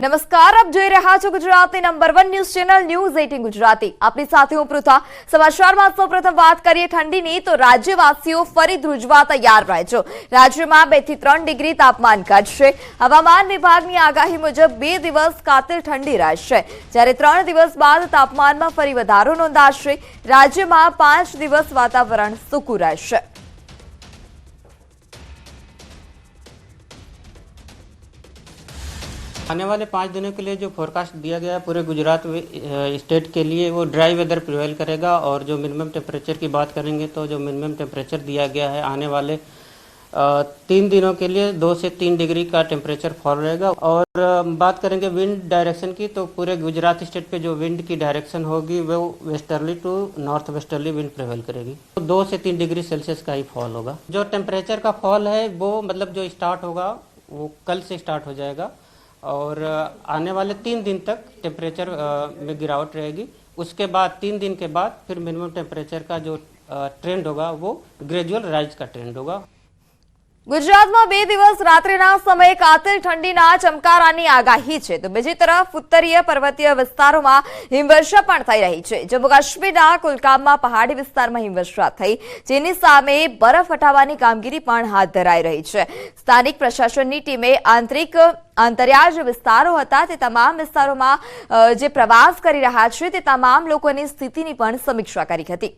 નમસ્કાર, આપ જોઈ રહ્યા છો ગુજરાતની number 1 news channel news 18 Gujarati. આપની સાથે હું પૃથા। સમાચારમાં સૌપ્રથમ વાત કરીએ ઠંડીની, તો રાજ્યવાસીઓ ફરી ધ્રુજવા તૈયાર રહેજો। રાજ્યમાં 2 થી 3 ડિગ્રી તાપમાન ઘટશે। હવામાન વિભાગની આગાહી મુજબ 2 દિવસ કાતિલ ઠંડી રહેશે, જ્યારે 3 દિવસ બાદ તાપમાનમાં ફરી વધારો નોંધાશે। રાજ્યમાં 5 દિવસ વાતાવરણ સૂકું રહેશે। आने वाले 5 दिनों के लिए जो फोरकास्ट दिया गया है पूरे गुजरात स्टेट के लिए, वो ड्राई वेदर प्रिवेल करेगा। और जो मिनिमम टेम्परेचर की बात करेंगे तो जो मिनिमम टेम्परेचर दिया गया है आने वाले 3 दिनों के लिए 2 से 3 डिग्री का टेम्परेचर फॉल रहेगा। और बात करेंगे विंड डायरेक्शन की, तो पूरे गुजरात स्टेट पे जो विंड की डायरेक्शन होगी वो westerly to north westerly wind prevail करेगी। तो 2 से 3 डिग्री सेल्सियस का ही फॉल होगा। जो टेम्परेचर का फॉल है वो मतलब जो स्टार्ट होगा वो कल से स्टार्ट हो जाएगा और आने वाले 3 दिन तक टेम्परेचर में गिरावट रहेगी। उसके बाद 3 दिन के बाद फिर मिनिमम टेम्परेचर का जो ट्रेंड होगा वो ग्रेजुअल राइज का ट्रेंड होगा। ગુજરાતમાં 2 દિવસ રાત્રિના સમયે કાતિલ ઠંડીના ચમકારાની આગાહી છે, તો બીજી તરફ ઉત્તરીય પર્વતીય વિસ્તારોમાં હિમવર્ષા પણ થઈ રહી છે। જમ્મુ કાશ્મીરના કુલગામમાં પહાડી વિસ્તારમાં હિમવર્ષા થઈ, જેની સામે બરફ હટાવવાની કામગીરી પણ હાથ ધરાઈ રહી છે। સ્થાનિક પ્રશાસનની ટીમે અંતરિયાળ જે વિસ્તારો હતા તે તમામ વિસ્તારોમાં જે પ્રવાસ કરી રહ્યા છે તે તમામ લોકોની સ્થિતિની પણ સમીક્ષા કરી હતી।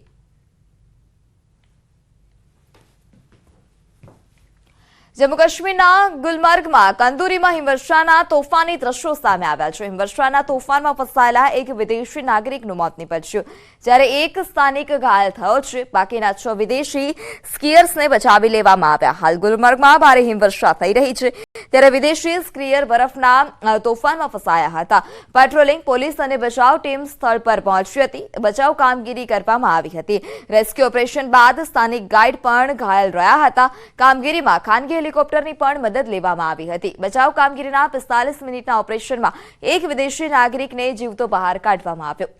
જમ્મુ કાશ્મીરના ગુલમર્ગમાં કંદુરીમાં હિમવર્ષાના તોફાની દ્રશ્યો સામે આવ્યા છે। હિમવર્ષાના તોફાનમાં ફસાયેલા એક વિદેશી નાગરિકનું મોત નીપજ્યું, જ્યારે એક સ્થાનિક ઘાયલ થયો છે। બાકીના 6 વિદેશી સ્કીયર્સને બચાવી લેવામાં આવ્યા। હાલ ગુલમર્ગમાં ભારે હિમવર્ષા થઈ રહી છે, ત્યારે વિદેશી સ્કીયર બરફના તોફાનમાં ફસાયા હતા। પેટ્રોલિંગ પોલીસ અને બચાવ ટીમ સ્થળ પર પહોંચી હતી। બચાવ કામગીરી કરવામાં આવી હતી। રેસ્ક્યુ ઓપરેશન બાદ સ્થાનિક ગાઈડ પણ ઘાયલ રહ્યા હતા। કામગીરીમાં ખાનગી હેલિકોપ્ટરની પણ મદદ લેવામાં આવી હતી। બચાવ કામગીરીના 45 મિનિટના ઓપરેશનમાં એક વિદેશી નાગરિકને જીવતો બહાર કાઢવામાં આવ્યો।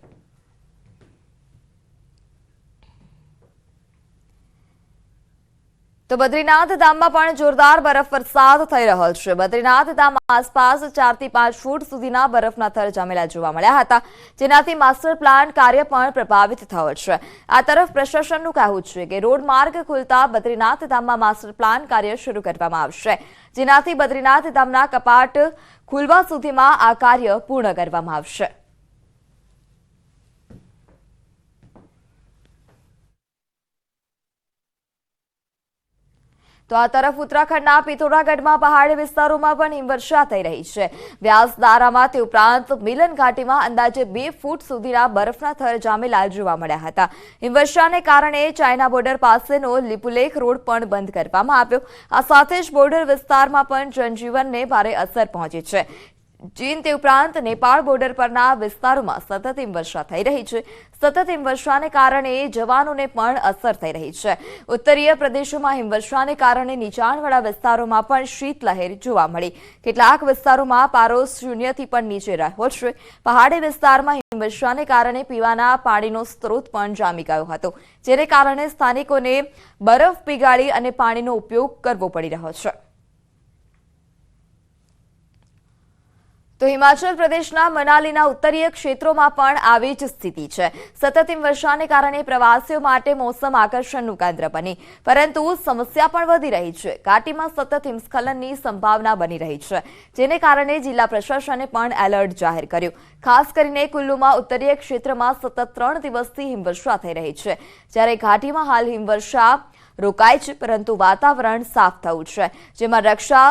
તો બદ્રીનાથ ધામમાં પણ જોરદાર બરફ વરસાદ થઈ રહ્યો છે। બદ્રીનાથ ધામ આસપાસ 4 થી 5 ફૂટ સુધીના બરફના થર જામેલા જોવા મળ્યા હતા, જેનાથી માસ્ટર પ્લાન કાર્ય પણ પ્રભાવિત થયો છે। આ તરફ પ્રશાસનનું કહેવું છે કે રોડ માર્ગ ખુલતા બદ્રીનાથ ધામમાં માસ્ટર પ્લાન કાર્ય શરૂ કરવામાં આવશે, જેનાથી બદ્રીનાથ ધામના કપાટ ખુલવા સુધીમાં આ કાર્ય પૂર્ણ કરવામાં આવશે। તો આ તરફ ઉત્તરાખંડના પિથોરાગઢમાં પહાડી વિસ્તારોમાં પણ હિમવર્ષા થઈ રહી છે। વ્યાસદારામાં તે ઉપરાંત મિલન ઘાટીમાં અંદાજે 2 ફૂટ સુધીના બરફના થર જામેલા જોવા મળ્યા હતા। હિમવર્ષાને કારણે ચાઇના બોર્ડર પાસેનો લિપુલેખ રોડ પણ બંધ કરવામાં આવ્યો। આ સાથે જ બોર્ડર વિસ્તારમાં પણ જનજીવનને ભારે અસર પહોંચી છે। ચીન તે ઉપરાંત નેપાળ બોર્ડર પરના વિસ્તારોમાં સતત હિમવર્ષા થઈ રહી છે। સતત હિમવર્ષાને કારણે જવાનોને પણ અસર થઈ રહી છે। ઉત્તરીય પ્રદેશોમાં હિમવર્ષાને કારણે નીચાણવાળા વિસ્તારોમાં પણ શીતલહેર જોવા મળી। કેટલાક વિસ્તારોમાં પારો 0 થી પણ નીચે રહ્યો છે। પહાડી વિસ્તારમાં હિમવર્ષાને કારણે પીવાના પાણીનો સ્ત્રોત પણ જામી ગયો હતો, જેને કારણે સ્થાનિકોને બરફ પીગાળી અને પાણીનો ઉપયોગ કરવો પડી રહ્યો છે। તો હિમાચલ પ્રદેશના મનાલીના ઉત્તરીય ક્ષેત્રોમાં પણ આવી જ સ્થિતિ છે। સતત હિમવર્ષાને કારણે પ્રવાસીઓ માટે મોસમ આકર્ષણનું કેન્દ્ર બની, પરંતુ સમસ્યા પણ વધી રહી છે। ઘાટીમાં સતત હિમસ્ખલનની સંભાવના બની રહી છે, જેને કારણે જિલ્લા પ્રશાસને પણ એલર્ટ જાહેર કર્યું। ખાસ કરીને કુલ્લુમાં ઉત્તરીય ક્ષેત્રમાં સતત 3 દિવસથી હિમવર્ષા થઈ રહી છે, જ્યારે ઘાટીમાં હાલ હિમવર્ષા રોકાઈ છે, પરંતુ વાતાવરણ સાફ થયું છે, જેમાં રક્ષા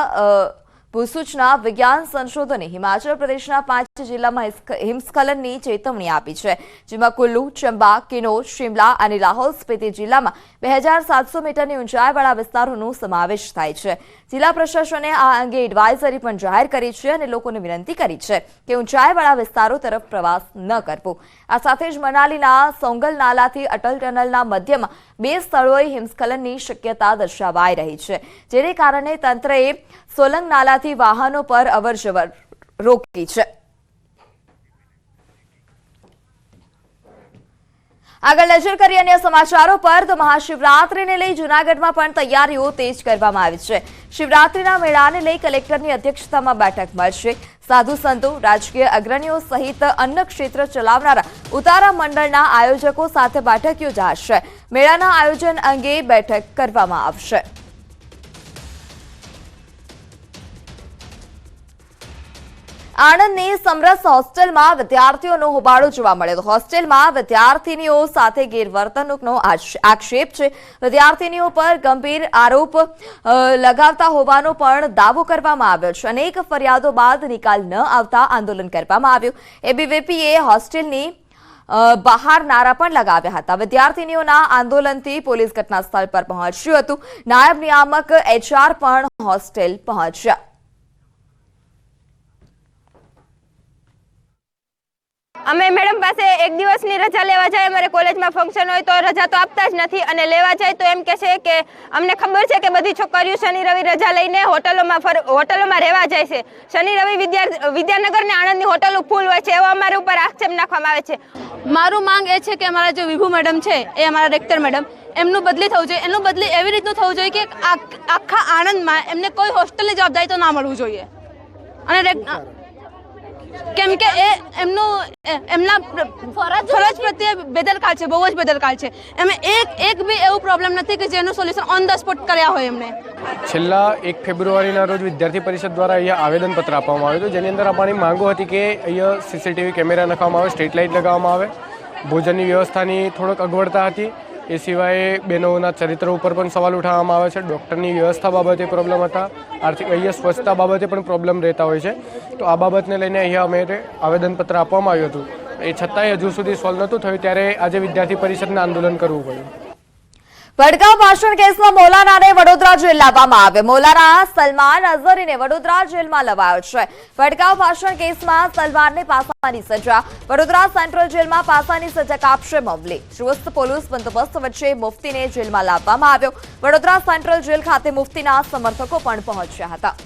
ભૂસૂચના વિજ્ઞાન સંશોધને હિમાચલ પ્રદેશના 5 જિલ્લામાં હિમસ્ખલનની ચેતવણી આપી છે, જેમાં કુલ્લુ, ચંબા, કિન્નૌર, શિમલા અને લાહૌલ સ્પીતિ જિલ્લામાં 2700 મીટરની ઊંચાઈવાળા વિસ્તારોનો સમાવેશ થાય છે। જિલ્લા પ્રશાસને આ અંગે એડવાઇઝરી પણ જાહેર કરી છે અને લોકોને વિનંતી કરી છે કે ઊંચાઈવાળા વિસ્તારો તરફ પ્રવાસ ન કરવો। આ સાથે જ મનાલીના સોંગલ નાલાથી અટલ ટનલના મધ્યમાં 2 સ્થળોએ હિમસ્ખલનની શક્યતા દર્શાવાઈ રહી છે, જેને કારણે તંત્રએ સોલંગ નાલાથી વાહનો પર અવરજવર રોકી છે। આગળ નજર કરીએ અન્ય સમાચારો પર તો મહાશિવરાત્રીને લઈ જૂનાગઢમાં પણ તૈયારીઓ તેજ કરવામાં આવી છે। શિવરાત્રીના મેળાને લઈ કલેક્ટરની અધ્યક્ષતામાં બેઠક મળશે। સાધુ સંતો, રાજકીય અગ્રણીઓ સહિત અન્ન ક્ષેત્ર ચલાવનારા ઉતારા મંડળના આયોજકો સાથે બેઠક યોજાશે। મેળાના આયોજન અંગે બેઠક કરવામાં આવશે। આણંદની સમરસ હોસ્ટેલમાં વિદ્યાર્થીઓનો હોબાળો જોવા મળ્યો। હોસ્ટેલમાં વિદ્યાર્થીનીઓ સાથે ગેરવર્તણૂકનો આક્ષેપ છે। વિદ્યાર્થીનીઓ પર ગંભીર આરોપ લગાવતા હોવાનો પણ દાવો કરવામાં આવ્યો છે। અનેક ફરિયાદો બાદ નિકાલ ન આવતા આંદોલન કરવામાં આવ્યું। એબીવીપીએ હોસ્ટેલની બહાર નારા પણ લગાવ્યા હતા। વિદ્યાર્થીનીઓના આંદોલનથી પોલીસ ઘટના સ્થળ પર પહોંચ્યું હતું। નાયબ નિયામક HR પણ હોસ્ટેલ પહોંચ્યા। અમે મેડમ પાસે એક દિવસની રજા લેવા જાય, અમારે કોલેજમાં ફંક્શન હોય તો રજા તો આપતા જ નથી, અને લેવા જાય તો એમ કહે છે કે અમને ખબર છે કે બધી છોકરીઓ શનિ રવિ રજા લઈને હોટલોમાં રહેવા જાય છે। શનિ રવિ વિદ્યાનગર ને આણંદની હોટલો ફૂલ હોય છે, એવો અમારા ઉપર આક્ષેપ નાખવામાં આવે છે। મારું માંગ એ છે કે અમારા જે વિભુ મેડમ છે, એ અમારા રેક્ટર મેડમ, એમનું બદલી થવું જોઈએ। એનું બદલી એવી રીતનું થવું જોઈએ કે આખા આણંદમાં એમને કોઈ હોસ્ટેલની જવાબદારી તો ના મળવું જોઈએ। અને કેમ કે એ એમના ફરજ પ્રત્યે બેદરકાર છે, બહુ જ બેદરકાર છે। એમાં એક બી એવું પ્રોબ્લેમ નથી કે જેનું સોલ્યુશન ઓન ધ સ્પોટ કર્યા હોય એમને। છેલ્લા 1 ફેબ્રુઆરીના રોજ વિદ્યાર્થી પરિષદ દ્વારા અહીંયા આવેદનપત્ર આપવામાં આવ્યું હતું, જેની અંદર અમારી માંગો હતી કે અહીંયા CCTV કેમેરા નખાવવામાં આવે, સ્ટ્રીટ લાઇટ લગાવવામાં આવે, ભોજનની વ્યવસ્થાની થોડોક અગવડતા હતી। એ સિવાય બહેનોના ચરિત્ર ઉપર પણ સવાલ ઉઠાવવામાં આવે છે। ડૉક્ટરની વ્યવસ્થા બાબતે પ્રોબ્લેમ હતા, આર્થિક અહીંયા સ્વચ્છતા બાબતે પણ પ્રોબ્લેમ રહેતા હોય છે। તો આ બાબતને લઈને અહીંયા અમે આવેદનપત્ર આપવામાં આવ્યું હતું, એ છતાંય હજુ સુધી સોલ્વ નહોતું થયું, ત્યારે આજે વિદ્યાર્થી પરિષદને આંદોલન કરવું પડ્યું। ભડકાઉ ભાષણ કેસમાં મૌલાનાને વડોદરા જેલ લાવવામાં આવ્યો। મૌલાના સલમાન અઝહરીને વડોદરા જેલમાં લવાયો છે। ભડકાઉ ભાષણ કેસમાં સલમાનને પાસાની સજા, વડોદરા સેન્ટ્રલ જેલમાં પાસાની સજા કાપશે મવલી। ચુસ્ત પોલીસ બંદોબસ્ત વચ્ચે મુફ્તીને જેલમાં લાવવામાં આવ્યો। વડોદરા સેન્ટ્રલ જેલ ખાતે મુફ્તીના સમર્થકો પણ પહોંચ્યા હતા।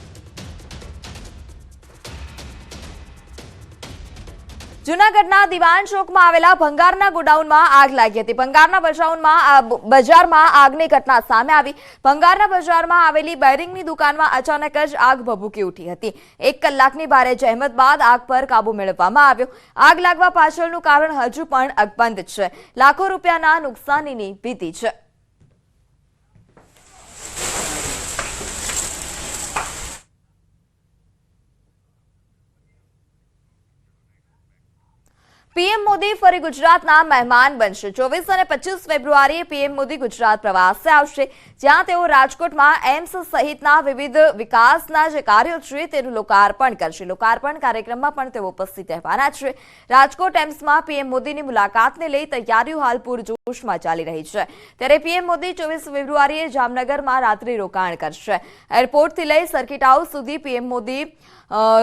જૂનાગઢના દિવાન ચોકમાં આવેલા ભંગારના ગોડાઉનમાં આગ લાગી હતી। ભંગારના બજારમાં આગની ઘટના સામે આવી। ભંગારના બજારમાં આવેલી બેરિંગની દુકાનમાં અચાનક જ આગ ભભૂકી ઉઠી હતી। 1 કલાકની ભારે જહેમત બાદ આગ પર કાબુ મેળવવામાં આવ્યો। આગ લાગવા પાછળનું કારણ હજુ પણ અકબંધ છે। લાખો રૂપિયાના નુકસાનીની ભીતિ છે। પીએમ મોદી ફરી ગુજરાતના મહેમાન બનશે। 24 અને 25 ફેબ્રુઆરીએ પીએમ મોદી ગુજરાત પ્રવાસે આવશે, જ્યાં તેઓ રાજકોટમાં એમ્સ સહિતના વિવિધ વિકાસના જે કાર્યો છે તેનું લોકાર્પણ કરશે। લોકાર્પણ કાર્યક્રમમાં પણ તેઓ ઉપસ્થિત રહેવાના છે। રાજકોટ એમ્સમાં પીએમ મોદીની મુલાકાતને લઈ તૈયારીઓ હાલ પૂરજોશમાં ચાલી રહી છે। ત્યારે પીએમ મોદી 24 ફેબ્રુઆરીએ જામનગરમાં રાત્રિ રોકાણ કરશે। એરપોર્ટથી લઈ સર્કિટ હાઉસ સુધી પીએમ મોદી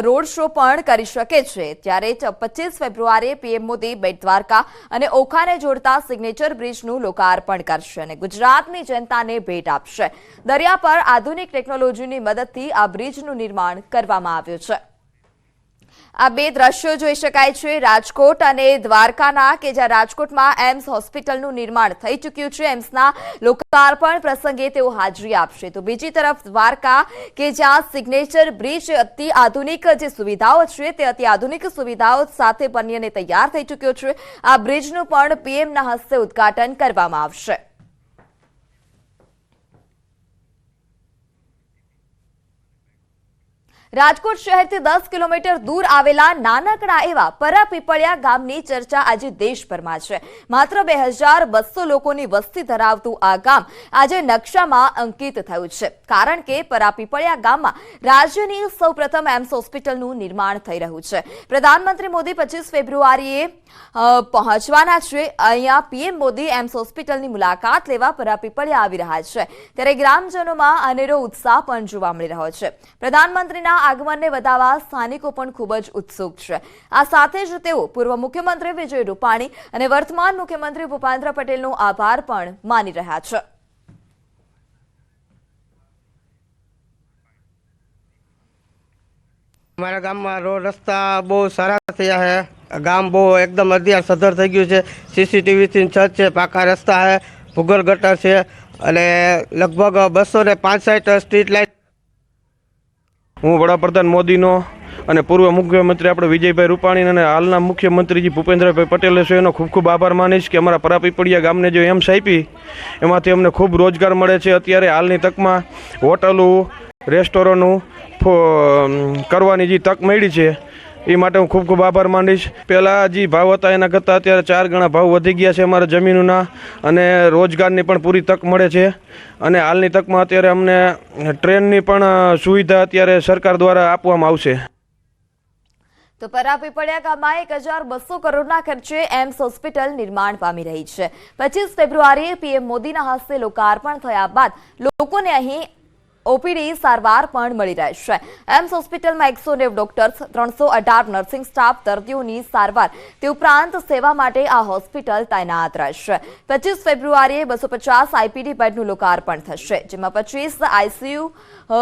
રોડ શો પણ કરી શકે છે। ત્યારે 25 ફેબ્રુઆરીએ પીએમ મોદી બેટ દ્વારકા અને ઓખાને જોડતા સિગ્નેચર બ્રિજનું લોકાર્પણ કરશે અને ગુજરાતની જનતાને ભેટ આપશે। દરિયા પર આધુનિક ટેકનોલોજીની મદદથી આ બ્રિજનું નિર્માણ કરવામાં આવ્યું છે। આ બે દ્રશ્યો જોઈ શકાય છે રાજકોટ અને દ્વારકાના, કે જ્યાં રાજકોટમાં એમ્સ હોસ્પિટલનું નિર્માણ થઈ ચૂક્યું છે। એમ્સના લોકાર્પણ પ્રસંગે તેઓ હાજરી આપશે। તો બીજી તરફ દ્વારકા, કે જ્યાં સિગ્નેચર બ્રિજ અતિ આધુનિક જે સુવિધાઓ છે તે અતિ આધુનિક સુવિધાઓ સાથે બનીને તૈયાર થઈ ચૂક્યો છે। આ બ્રિજનું પણ પીએમના હસ્તે ઉદ્ઘાટન કરવામાં આવશે। રાજકોટ શહેરથી 10 કિલોમીટર દૂર આવેલા નાનકડા એવા પરાપીપળિયા ગામની ચર્ચા આજે દેશભરમાં છે। માત્ર 2200 લોકોની વસ્તી ધરાવતું આ ગામ આજે નકશામાં અંકિત થયું છે, કારણ કે પરાપીપળિયા ગામમાં રાજ્યની સૌપ્રથમ એમ્સ હોસ્પિટલનું નિર્માણ થઈ રહ્યું છે। પ્રધાનમંત્રી મોદી 25 ફેબ્રુઆરીએ પહોંચવાના છે। અહીંયા પીએમ મોદી એમ્સ હોસ્પિટલની મુલાકાત લેવા પરાપીપળિયા આવી રહ્યા છે, ત્યારે ગ્રામજનોમાં અનેરો ઉત્સાહ પણ જોવા મળી રહ્યો છે। પ્રધાનમંત્રીના આગમનને વધાવવા સ્થાનિકો પણ ખૂબ જ ઉત્સુક છે। આ સાથે જ તેઓ પૂર્વ મુખ્યમંત્રી વિજય રૂપાણી અને વર્તમાન મુખ્યમંત્રી ભૂપેન્દ્ર પટેલનો આભાર પણ માની રહ્યા છે। અમારા ગામમાં રોડ રસ્તા બહુ સારા થયા છે। ગામ બહુ એકદમ અધ્યાર સધર થઈ ગયું છે। CCTVથી છત છે, પાકા રસ્તા છે, ભૂગર્ભ ગટર છે અને લગભગ 265 સ્ટ્રીટ લાઇટ। હું વડાપ્રધાન મોદીનો અને પૂર્વ મુખ્યમંત્રી આપણે વિજયભાઈ રૂપાણી અને હાલના મુખ્યમંત્રીજી ભૂપેન્દ્રભાઈ પટેલ છે એનો ખૂબ ખૂબ આભાર માનીશ કે અમારા પરાપીપળિયા ગામને જે એમ્સ આપી એમાંથી અમને ખૂબ રોજગાર મળે છે। અત્યારે હાલની તકમાં હોટલો રેસ્ટોરન્ટનું કરવાની જે તક મળી છે એ માટે હું ખૂબ ખૂબ આભાર માનીશ। પહેલાં જે ભાવ હતા એના કરતાં અત્યારે 4 ગણા ભાવ વધી ગયા છે અમારા જમીનોના અને રોજગારની પણ પૂરી તક મળે છે અને હાલની તકમાં અત્યારે અમને ટ્રેનની પણ સુવિધા અત્યારે સરકાર દ્વારા આપવામાં આવશે। તો પરાપીપળિયા ગામમાં 1200 કરોડના ખર્ચે એમ્સ હોસ્પિટલ નિર્માણ પામી રહી છે। 25 ફેબ્રુઆરીએ પીએમ મોદીના હસ્તે લોકાર્પણ થયા બાદ લોકોને અહીં ઓપીડી સારવાર પણ મળી રહેશે। એમ્સ હોસ્પિટલમાં 190 ડોક્ટર્સ, 318 નર્સિંગ સ્ટાફ દર્દીઓની સારવાર તે ઉપરાંત સેવા માટે આ હોસ્પિટલ તૈનાત રહેશે। 25 ફેબ્રુઆરીએ 250 આઈપીડી બેડનું લોકાર્પણ થશે, જેમાં 25 આઈસીયુ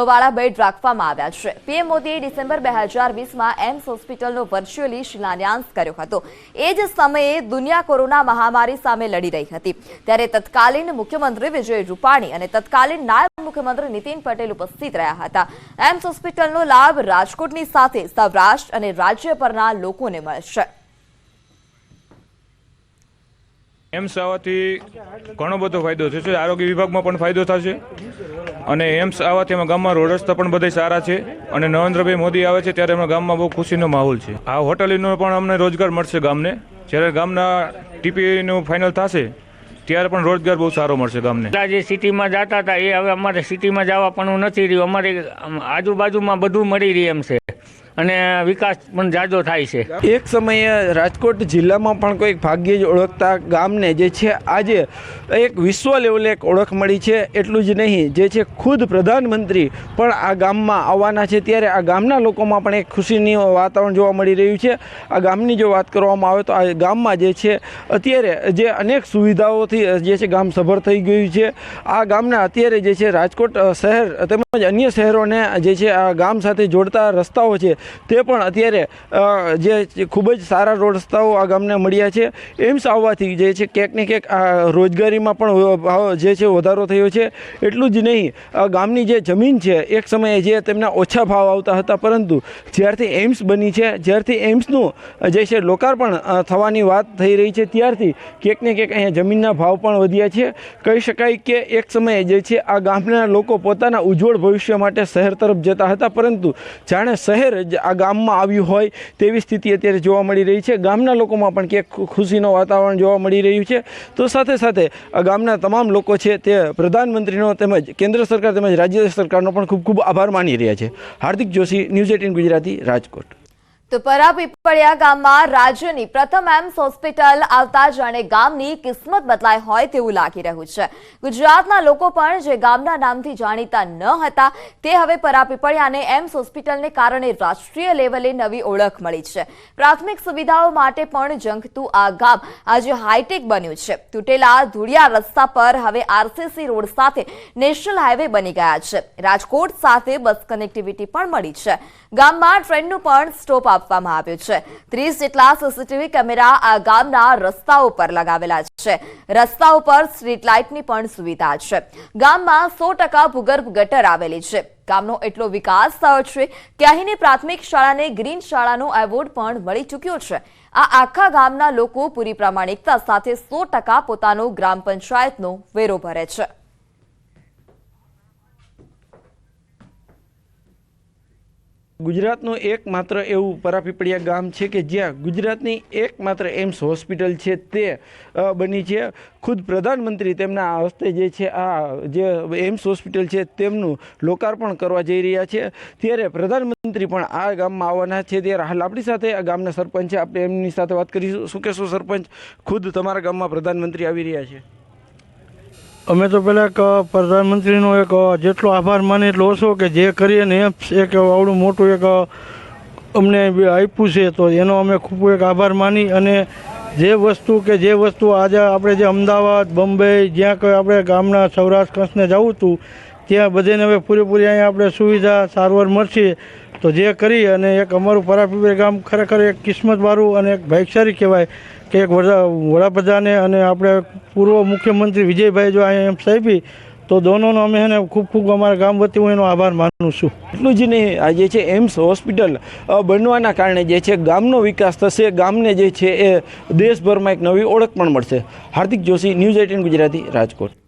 વાળા બેડ રાખવામાં આવ્યા છે। પીએમ મોદીએ ડિસેમ્બર 2020માં એમ્સ હોસ્પિટલનો વર્ચ્યુઅલી શિલાન્યાસ કર્યો હતો। એ જ સમયે દુનિયા કોરોના મહામારી સામે લડી રહી હતી, ત્યારે તત્કાલીન મુખ્યમંત્રી વિજય રૂપાણી અને તત્કાલીન નાયબ મુખ્યમંત્રી નીતિન પટેલ ઉપસ્થિત રહ્યા હતા। એમ્સ હોસ્પિટલનો લાભ રાજકોટની સાથે સૌરાષ્ટ્ર અને રાજ્યભરના લોકોને મળશે। એમ્સ આવવાથી ઘણો બધો ફાયદો થશે, આરોગ્ય વિભાગમાં પણ ફાયદો થશે અને એમ્સ આવવાથી એમાં ગામમાં રોડ રસ્તા પણ બધા સારા છે અને નરેન્દ્રભાઈ મોદી આવે છે ત્યારે એમના ગામમાં બહુ ખુશીનો માહોલ છે। આ હોટલીનો પણ અમને રોજગાર મળશે ગામને, જ્યારે ગામના ટીપીનું ફાઇનલ થશે ત્યારે પણ રોજગાર બહુ સારો મળશે ગામને। જે સિટીમાં જતા હતા એ હવે અમારે સિટીમાં જવા પણ નથી રહ્યું, અમારે આજુબાજુમાં બધું મળી રહે એમ છે અને વિકાસ પણ જાજો થાય છે। એક સમયે રાજકોટ જિલ્લામાં પણ કોઈક ભાગ્યે જ ઓળખતા ગામને જે છે આજે એક વિશ્વ લેવલે એક ઓળખ મળી છે। એટલું જ નહીં, જે છે ખુદ પ્રધાનમંત્રી પણ આ ગામમાં આવવાના છે, ત્યારે આ ગામના લોકોમાં પણ એક ખુશીની વાતાવરણ જોવા મળી રહ્યું છે। આ ગામની જો વાત કરવામાં આવે તો આ ગામમાં જે છે અત્યારે જે અનેક સુવિધાઓથી જે છે ગામ સભર થઈ ગયું છે। આ ગામના અત્યારે જે છે રાજકોટ શહેર તેમજ અન્ય શહેરોને જે છે આ ગામ સાથે જોડતા રસ્તાઓ છે તે પણ અત્યારે જે ખૂબ જ સારા રોડ રસ્તાઓ આ ગામને મળ્યા છે। એમ્સ આવવાથી જે છે ક્યાંક ને ક્યાંક આ રોજગારીમાં પણ જે છે વધારો થયો છે। એટલું જ નહીં, આ ગામની જે જમીન છે એક સમયે જે તેમના ઓછા ભાવ આવતા હતા, પરંતુ જ્યારથી એમ્સ બની છે, જ્યારથી એમ્સનું જે છે લોકાર્પણ થવાની વાત થઈ રહી છે, ત્યારથી ક્યાંક ને ક્યાંક અહીંયા જમીનના ભાવ પણ વધ્યા છે। કહી શકાય કે એક સમયે જે છે આ ગામના લોકો પોતાના ઉજ્જવળ ભવિષ્ય માટે શહેર તરફ જતા હતા, પરંતુ જાણે શહેર આ ગામમાં આવ્યું હોય તેવી સ્થિતિ અત્યારે જોવા મળી રહી છે। ગામના લોકોમાં પણ ક્યાંક ખુશીનું વાતાવરણ જોવા મળી રહ્યું છે। તો સાથે સાથે આ ગામના તમામ લોકો છે તે પ્રધાનમંત્રીનો તેમજ કેન્દ્ર સરકાર તેમજ રાજ્ય સરકારનો પણ ખૂબ ખૂબ આભાર માની રહ્યા છે। હાર્દિક જોશી, ન્યૂઝ 18 ગુજરાતી, રાજકોટ। તો પરાપીપળિયા ગામમાં રાજ્યની પ્રથમ એમ્સ હોસ્પિટલ આવતા જાણે ગામની કિસ્મત બદલાઈ હોય તેવું લાગી રહ્યું છે। ગુજરાતના લોકો પણ જે ગામના નામથી જાણીતા ન હતા તે હવે પરાપીપળિયાને એમ્સ હોસ્પિટલને કારણે રાષ્ટ્રીય લેવલે નવી ઓળખ મળી છે। પ્રાથમિક સુવિધાઓ માટે પણ ઝંખતું આ ગામ આજે હાઈટેક બન્યું છે। તૂટેલા ધૂળિયા રસ્તા પર હવે આરસીસી રોડ સાથે નેશનલ હાઈવે બની ગયા છે। રાજકોટ સાથે બસ કનેક્ટિવિટી પણ મળી છે। ગામમાં ટ્રેનનું પણ સ્ટોપ આપવામાં આવ્યું છે। 30 જેટલા સીસીટીવી કેમેરા આ ગામના રસ્તાઓ પર લગાવેલા છે। રસ્તાઓ પર સ્ટ્રીટ લાઇટની પણ સુવિધા છે। ગામમાં 100% ભૂગર્ભ ગટર આવેલી છે। ગામનો એટલો વિકાસ થયો છે કે અહીંની પ્રાથમિક શાળાને ગ્રીન શાળાનો એવોર્ડ પણ મળી ચૂક્યો છે। આ આખા ગામના લોકો પૂરી પ્રામાણિકતા સાથે 100% પોતાનો ગ્રામ પંચાયતનો વેરો ભરે છે। ગુજરાતનું એકમાત્ર એવું પરાપીપળિયા ગામ છે કે જ્યાં ગુજરાતની એકમાત્ર એમ્સ હોસ્પિટલ છે તે બની છે। ખુદ પ્રધાનમંત્રી તેમના હસ્તે જે છે આ જે એમ્સ હોસ્પિટલ છે તેમનું લોકાર્પણ કરવા જઈ રહ્યા છે, ત્યારે પ્રધાનમંત્રી પણ આ ગામમાં આવવાના છે। ત્યારે હાલ આપણી સાથે આ ગામના સરપંચ છે, આપણે એમની સાથે વાત કરીશું। શું કહેશો સરપંચ, ખુદ તમારા ગામમાં પ્રધાનમંત્રી આવી રહ્યા છે? અમે તો પહેલાં એક પ્રધાનમંત્રીનો એક જેટલો આભાર માને એટલો ઓછો, કે જે કરીએ ને એમ્સ એક આવડું મોટું એક અમને આપ્યું છે, તો એનો અમે ખૂબ એક આભાર માની અને જે વસ્તુ આજે આપણે જે અમદાવાદ, બોમ્બે, જ્યાં કંઈ આપણે ગામના સૌરાષ્ટ્ર કચ્છને જવું હતું ત્યાં બધાને હવે પૂરેપૂરી અહીંયા આપણે સુવિધા સારવાર મળશે તો જે કરી અને એક અમારું પરાપીપળી ગામ ખરેખર એક કિસ્મતવાળું અને એક ભાગ્યશાળી કહેવાય કે એક વડાપ્રધાને અને આપણે પૂર્વ મુખ્યમંત્રી વિજયભાઈ જો અહીંયા એમ સાહેબી તો દોનોનો અમે એને ખૂબ ખૂબ અમારા ગામ વતી હું એનો આભાર માનું છું. એટલું જ નહીં, આ જે છે એમ્સ હોસ્પિટલ બનવાના કારણે જે છે ગામનો વિકાસ થશે, ગામને જે છે એ દેશભરમાં એક નવી ઓળખ પણ મળશે. હાર્દિક જોશી, ન્યૂઝ 18 ગુજરાતી, રાજકોટ.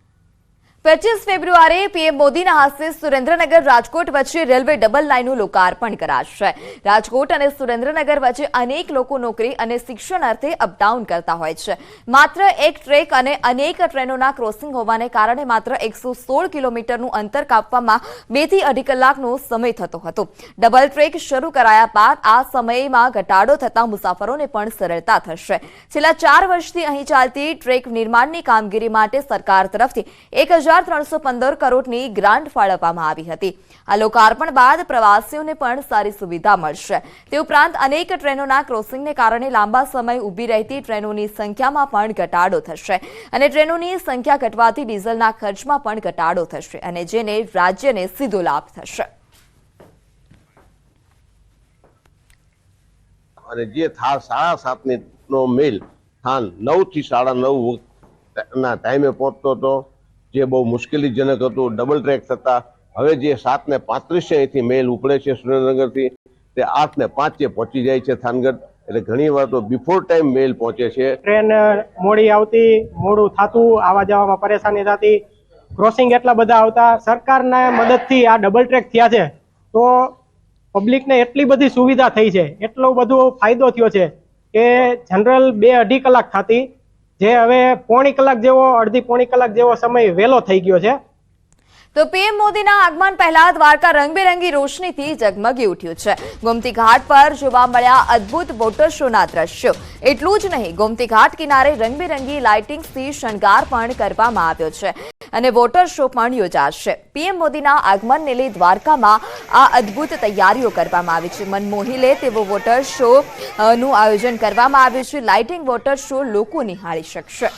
25 ફેબ્રુઆરીએ પીએમ મોદીના હસ્તે સુરેન્દ્રનગર રાજકોટ વચ્ચે રેલવે ડબલ લાઇનનું લોકાર્પણ કરાશે. રાજકોટ અને સુરેન્દ્રનગર વચ્ચે અનેક લોકો નોકરી અને શિક્ષણ અર્થે અપડાઉન કરતા હોય છે. માત્ર એક ટ્રેક અને અનેક ટ્રેનોના ક્રોસિંગ હોવાને કારણે માત્ર 116 કિલોમીટરનું અંતર કાપવામાં 2 થી 2.5 કલાકનો સમય થતો હતો. ડબલ ટ્રેક શરૂ કરાયા બાદ આ સમયમાં ઘટાડો થતા મુસાફરોને પણ સરળતા થશે. છેલ્લા 4 વર્ષથી અહીં ચાલતી ટ્રેક નિર્માણની કામગીરી માટે સરકાર તરફથી 1,315 કરોડની ગ્રાન્ટ ફાળવવામાં આવી હતી. આ લોકાર્પણ બાદ પ્રવાસીઓને પણ સારી સુવિધા મળશે. તે ઉપરાંત અનેક ટ્રેનોના ક્રોસિંગને કારણે લાંબા સમય ઊભી રહેતી ટ્રેનોની સંખ્યામાં પણ ઘટાડો થશે અને ટ્રેનોની સંખ્યા ઘટવાથી ડીઝલના ખર્ચમાં પણ ઘટાડો થશે અને જેને રાજ્યને સીધો લાભ થશે. અને જે 7:30 નો મેલ 9 થી 9:30 ના ટાઈમે પહોંચતો હતો, જે બહુ મુશ્કેલીજનક હતું. ડબલ ટ્રેક થતા હવે જે 7:35 અહીંથી મેલ ઉપડે છે સુરેન્દ્રનગરથી, તે 8:05 પહોંચી જાય છે થાનગઢ. એટલે ઘણી વાર તો બિફોર ટાઈમ મેલ પહોંચે છે. ટ્રેન મોડી આવતી, મોડું થતું, આવવા જવામાં પરેશાની થતી, ક્રોસિંગ એટલા બધા આવતા. સરકારના મદદથી આ ડબલ ટ્રેક થયા છે તો પબ્લિકને એટલી બધી સુવિધા થઈ છે, એટલો બધો ફાયદો થયો છે કે જનરલ 2-2.5 કલાક થતી, જે હવે પોણી કલાક જેવો, અડધી-પોણી કલાક જેવો સમય વહેલો થઈ ગયો છે. તો પીએમ મોદીના આગમન પહેલા દ્વારકા રંગબેરંગી રોશનીથી ઝગમગી ઉઠ્યું છે. ગોમતી ઘાટ પર જોવા મળ્યા અદ્ભુત વોટર શોના દ્રશ્યો. એટલું જ નહીં, ગોમતી ઘાટ કિનારે રંગબેરંગી લાઇટિંગ્સથી શણગાર પણ કરવામાં આવ્યો છે અને વોટર શો પણ યોજાશે. પીએમ મોદીના આગમનને લઈ દ્વારકામાં આ અદ્ભુત તૈયારીઓ કરવામાં આવી છે. મન મોહી લે તેવો વોટર શો નું આયોજન કરવામાં આવ્યું છે. લાઇટિંગ વોટર શો લોકો નિહાળી શકશે.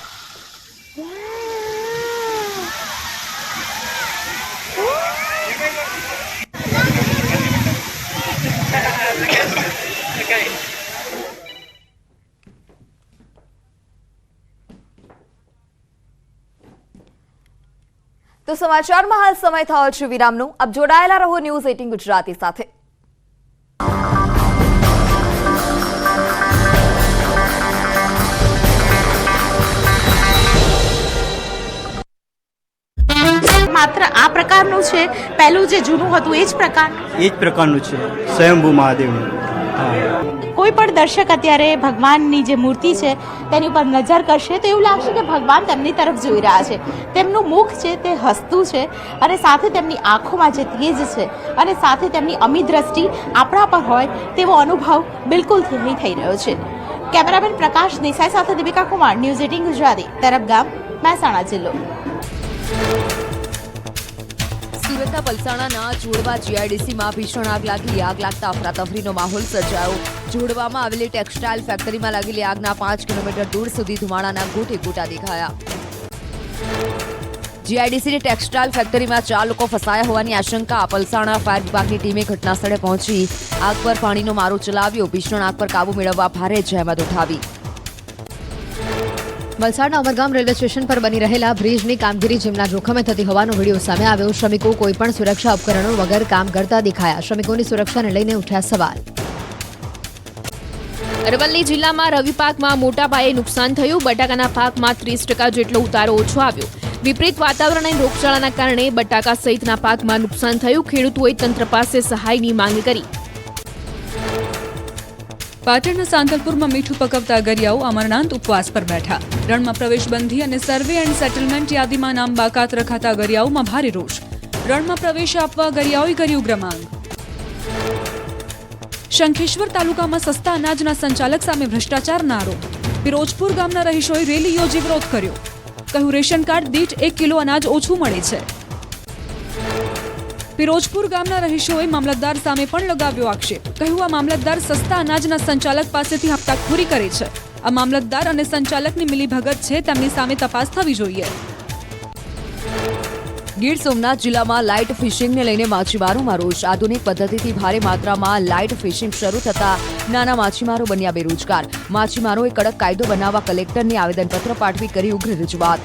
તો સમાચારમાં હાલ સમય થયો છે વિરામનો. આપ જોડાયેલા રહો ન્યૂઝ 18 ગુજરાતી સાથે. માત્ર આ પ્રકારનું છે, પહેલું જે જૂનું હતું એ જ પ્રકારનું છે, સ્વયંભૂ મહાદેવનું. કોઈ પણ દર્શક અત્યારે ભગવાનની જે મૂર્તિ છે તેની ઉપર નજર કરશે તો એવું લાગશે કે ભગવાન તેમની તરફ જોઈ રહ્યા છે. તેમનું મુખ છે તે હસતું છે અને સાથે તેમની આંખોમાં જે તેજ છે અને સાથે તેમની અમી દ્રષ્ટિ આપણા પર હોય તેવો અનુભવ બિલકુલ નહીં થઈ રહ્યો છે. કેમેરામેન પ્રકાશ દેસાઈ સાથે દીપિકા કુમાર, ન્યૂઝ 18 ગુજરાતી, તરફગામ, મહેસાણા જિલ્લો. સુરતના પલસાણાના જોડવા જીઆઈડીસીમાં ભીષણ આગ લાગી. આગ લાગતા અફરાતફરીનો માહોલ સર્જાયો. જોડવામાં આવેલી ટેક્સટાઇલ ફેક્ટરીમાં લાગેલી આગના 5 કિલોમીટર દૂર સુધી ધુમાડાના ગોટે ગોટા દેખાયા. જીઆઈડીસીની ટેક્સટાઇલ ફેક્ટરીમાં 4 લોકો ફસાયા હોવાની આશંકા. પલસાણા ફાયર વિભાગની ટીમે ઘટનાસ્થળે પહોંચી આગ પર પાણીનો મારો ચલાવ્યો. ભીષણ આગ પર કાબુ મેળવવા ભારે જહેમત ઉઠાવી. વલસાડના અમરગામ રેલવે સ્ટેશન પર બની રહેલા બ્રિજની કામગીરી જેમના જોખમે થતી હોવાનો વિડીયો સામે આવ્યો. શ્રમિકો કોઈપણ સુરક્ષા ઉપકરણો વગર કામ કરતા દેખાયા. શ્રમિકોની સુરક્ષાને લઈને ઉઠ્યા સવાલ. અરવલ્લી જિલ્લામાં રવિ પાકમાં મોટા પાયે નુકસાન થયું. બટાકાના પાકમાં 30% જેટલો ઉતારો ઓછો આવ્યો. વિપરીત વાતાવરણ અને રોગચાળાના કારણે બટાકા સહિતના પાકમાં નુકસાન થયું. ખેડૂતોએ તંત્ર પાસે સહાયની માંગ કરી. પાટણના સાંતલપુરમાં મીઠું પકવતા ગરિયાઓ અમરનાથ ઉપવાસ પર બેઠા. રણમાં પ્રવેશબંધી અને સર્વે એન્ડ સેટલમેન્ટ યાદીમાં નામ બાકાત રખાતા ગરિયાઓમાં ભારે રોષ. રણમાં પ્રવેશ આપવા ગરિયાઓએ કર્યું ઉગ્ર માંગ. શંખેશ્વર તાલુકામાં સસ્તા અનાજના સંચાલક સામે ભ્રષ્ટાચારના આરોપ. પિરોજપુર ગામના રહીશોએ રેલી યોજી વિરોધ કર્યો. કહ્યું રેશન કાર્ડ દીઠ 1 કિલો અનાજ ઓછું મળે છે. પિરોજપુર ગામના રહીશોએ મામલતદાર સામે પણ લગાવ્યો આક્ષેપ. કહ્યું આ મામલતદાર સસ્તા અનાજના સંચાલક પાસેથી હપ્તાખોરી કરે છે. આ મામલતદાર અને સંચાલકની મિલીભગત છે, તેમની સામે તપાસ થવી જોઈએ. ગીર સોમનાથ જિલ્લામાં લાઇટ ફિશિંગને લઈને માછીમારોમાં રોષ. આધુનિક પદ્ધતિથી ભારે માત્રામાં લાઇટ ફિશિંગ શરૂ થતા નાના માછીમારો બન્યા બેરોજગાર. માછીમારોએ કડક કાયદો બનાવવા કલેક્ટરને આવેદનપત્ર પાઠવી કરી ઉગ્ર રજૂઆત.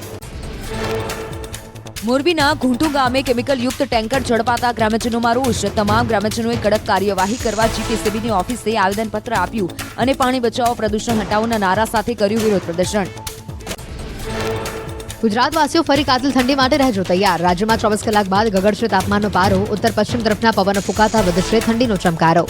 મોરબીના ઘૂંટુ ગામે કેમિકલયુક્ત ટેન્કર ઝડપાતા ગ્રામજનોમાં રોષ. તમામ ગ્રામજનોએ કડક કાર્યવાહી કરવા જીટીસીબીની ઓફિસે આવેદનપત્ર આપ્યું અને પાણી બચાવો પ્રદૂષણ હટાવોના નારા સાથે કર્યું વિરોધ પ્રદર્શન. ગુજરાતવાસીઓ ફરી કાતિલ ઠંડી માટે રહેજો તૈયાર. રાજ્યમાં 24 કલાક બાદ ગગડશે તાપમાનનો પારો. ઉત્તર પશ્ચિમ તરફના પવનો ફૂંકાતા વધશે ઠંડીનો ચમકારો.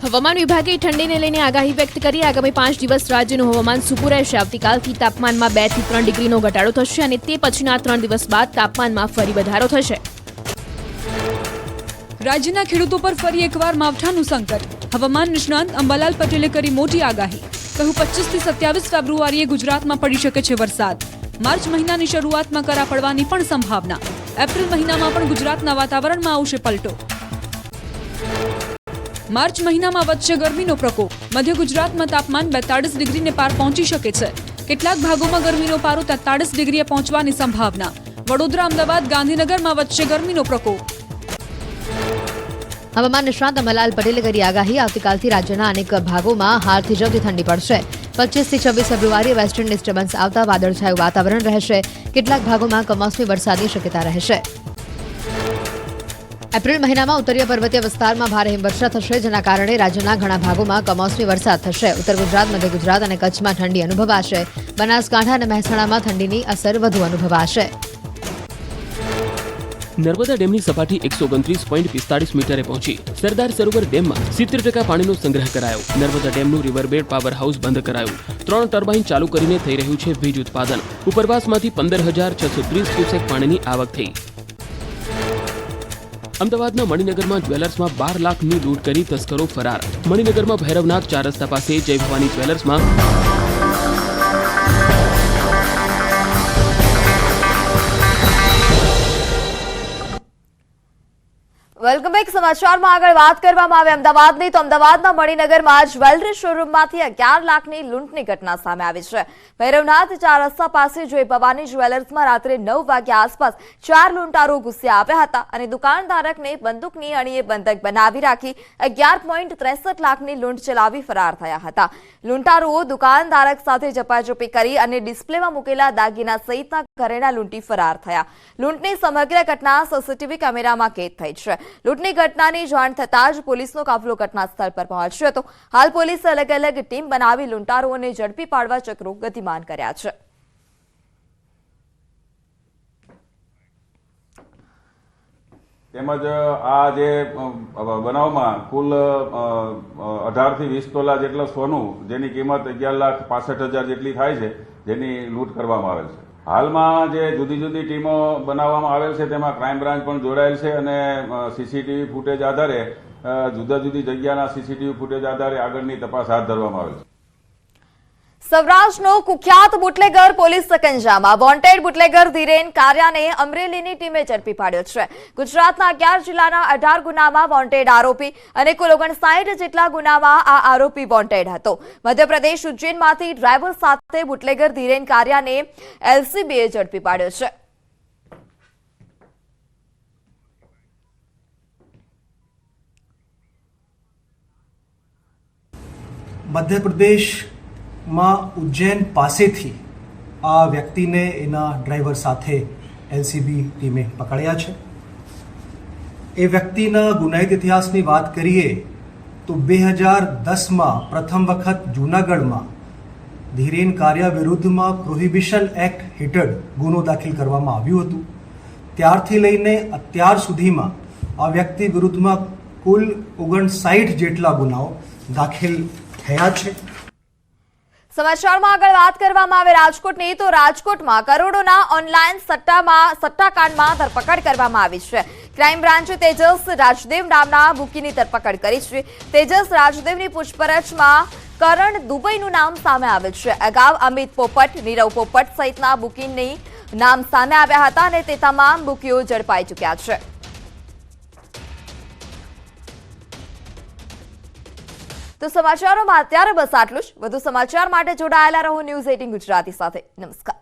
હવામાન વિભાગે ઠંડીને લઈને આગાહી વ્યક્ત કરી. આગામી 5 દિવસ રાજ્યનું હવામાન સૂકું રહેશે. આવતીકાલથી તાપમાનમાં 2 થી 3 ડિગ્રીનો ઘટાડો થશે અને તે પછીના 3 દિવસ બાદ તાપમાનમાં ફરી વધારો થશે. રાજ્યના ખેડૂતો પર ફરી એકવાર માવઠાનું સંકટ. હવામાન નિષ્ણાંત અંબાલાલ પટેલે કરી મોટી આગાહી. કહ્યું 25 થી 27 ફેબ્રુઆરીએ ગુજરાતમાં પડી શકે છે વરસાદ. માર્ચ મહિનાની શરૂઆતમાં કરા પડવાની પણ સંભાવના. એપ્રિલ મહિનામાં પણ ગુજરાતના વાતાવરણમાં આવશે પલટો. માર્ચ મહિનામાં વધશે ગરમીનો પ્રકોપ. મધ્ય ગુજરાતમાં તાપમાન 42 ડિગ્રીને પાર પહોંચી શકે છે. કેટલાક ભાગોમાં ગરમીનો પારો 43 ડિગ્રીએ પહોંચવાની સંભાવના. વડોદરા, અમદાવાદ, ગાંધીનગરમાં વધશે ગરમીનો પ્રકોપ. હવામાન નિષ્ણાંત અંબાલાલ પટેલે કરી આગાહી. આવતીકાલથી રાજ્યના અનેક ભાગોમાં હાલ થીજવતી ઠંડી પડશે. 25 થી 26 ફેબ્રુઆરીએ વેસ્ટર્ન ડિસ્ટર્બન્સ આવતા વાદળછાયું વાતાવરણ રહેશે. કેટલાક ભાગોમાં કમોસમી વરસાદની શક્યતા રહેશે. એપ્રિલ મહિનામાં ઉત્તરીય પર્વતીય વિસ્તારમાં ભારે હિમવર્ષા થશે, જેના કારણે રાજ્યના ઘણા ભાગોમાં કમોસમી વરસાદ થશે. ઉત્તર ગુજરાત, મધ્ય ગુજરાત અને કચ્છમાં ઠંડી અનુભવાશે. બનાસકાંઠા અને મહેસાણામાં ઠંડીની અસર વધુ અનુભવાશે. નર્મદા ડેમની સપાટી 129.45 મીટરે પહોંચી. સરદાર સરોવર ડેમમાં 70% પાણીનો સંગ્રહ કરાયો. નર્મદા ડેમનું રિવરબેડ પાવર હાઉસ બંધ કરાયું. 3 ટર્બાઇન ચાલુ કરીને થઈ રહ્યું છે વીજ ઉત્પાદન. ઉપરવાસમાંથી 15,630 ક્યુસેક પાણીની આવક થઈ. અમદાવાદના મણિનગરમાં જ્વેલર્સમાં 12 લાખની લૂંટ કરી તસ્કરો ફરાર. મણિનગરમાં ભૈરવનાથ 4 રસ્તા પાસે જય ભવાની જ્વેલર્સમાં વેલકમ બેક. સમાચારમાં આગળ વાત કરવામાં આવે અમદાવાદની, તો અમદાવાદના મણિનગરમાં જ્વેલરી શોરૂમમાંથી 11 લાખની લૂંટની ઘટના સામે આવી છે. ભૈરવનાથ 4 રસ્તા પાસે જય ભવાની જ્વેલર્સમાં રાત્રે 9 વાગ્યા આસપાસ 4 લૂંટારો ઘૂસી આવ્યા હતા અને દુકાનધારકને બંદૂકની અણીએ બંધક બનાવી રાખી 11.63 લાખની લૂંટ ચલાવી ફરાર થયા હતા. લૂંટારુઓ દુકાનધારક સાથે ઝપાઝપી કરી અને ડિસ્પ્લેમાં મૂકેલા દાગીના સહિતના ઘરેણા લૂંટી ફરાર થયા. લૂંટની સમગ્ર ઘટના સીસીટીવી કેમેરામાં કેદ થઈ છે. લૂંટની ઘટનાની જાણ થતાં જ પોલીસનો કાફલો ઘટના સ્થળ પર પહોંચ્યો હતો. હાલ પોલીસે અલગ અલગ ટીમ બનાવી લૂંટારુઓને ઝડપી પાડવા ચક્રો ગતિમાન કર્યા છે. તેમજ આ જે બનાવમાં કુલ 18 થી 20 તોલા જેટલા સોનું, જેની કિંમત 11,65,000 જેટલી થાય છે, જેની લૂંટ કરવામાં આવેલ છે. હાલમાં જે જુદી જુદી ટીમો બનાવવામાં આવેલ છે તેમાં ક્રાઇમ બ્રાન્ચ પણ જોડાયેલ છે અને સીસીટીવી ફૂટેજ આધારે જુદા જુદી જગ્યાના સીસીટીવી ફૂટેજ આધારે આગળની તપાસ હાથ ધરવામાં આવેલ છે. સૌરાષ્ટ્રનો કુખ્યાત બુટલેગર પોલીસ સકંજામાં. વોન્ટેડ બુટલેગર ધીરેન કારિયાને અમરેલીની ટીમે ઝડપી પાડ્યો છે. ગુજરાતના 11 જિલ્લાના 18 ગુનામાં વોન્ટેડ આરોપી અને કુલ 59 જેટલા ગુનામાં આ આરોપી વોન્ટેડ હતો. મધ્યપ્રદેશ ઉજ્જૈનમાંથી ડ્રાઈવર સાથે બુટલેગર ધીરેન કારિયાને એલસીબીએ ઝડપી પાડ્યો છે. મધ્યપ્રદેશ માં ઉજ્જૈન પાસેથી આ વ્યક્તિને એના ડ્રાઈવર સાથે એલસીબી ટીમે પકડ્યા છે. એ વ્યક્તિના ગુનાહિત ઇતિહાસની વાત કરીએ તો 2010માં પ્રથમ વખત જૂનાગઢમાં ધીરેન કારિયા વિરુદ્ધમાં પ્રોહિબિશન એક્ટ હેઠળ ગુનો દાખલ કરવામાં આવ્યું હતું. ત્યારથી લઈને અત્યાર સુધીમાં આ વ્યક્તિ વિરુદ્ધમાં કુલ 59 જેટલા ગુનાઓ દાખલ થયા છે. સમાચારમાં આગળ વાત કરવામાં આવે રાજકોટની, તો રાજકોટમાં કરોડોના ઓનલાઈન સટ્ટાકાંડમાં ધરપકડ કરવામાં આવી છે. ક્રાઇમ બ્રાન્ચે તેજસ રાજદેવ નામના બુકીની ધરપકડ કરી છે. તેજસ રાજદેવની પૂછપરછમાં કરણ દુબઈનું નામ સામે આવે છે. અગાઉ અમિત પોપટ, નીરવ પોપટ સહિતના બુકીની નામ સામે આવ્યા હતા અને તે તમામ બુકીઓ ઝડપાઈ ચૂક્યા છે. તો સમાચારોમાં અત્યારે બસ આટલું જ. વધુ સમાચાર માટે જોડાયેલા રહો ન્યૂઝ 18 ગુજરાતી સાથે. નમસ્કાર.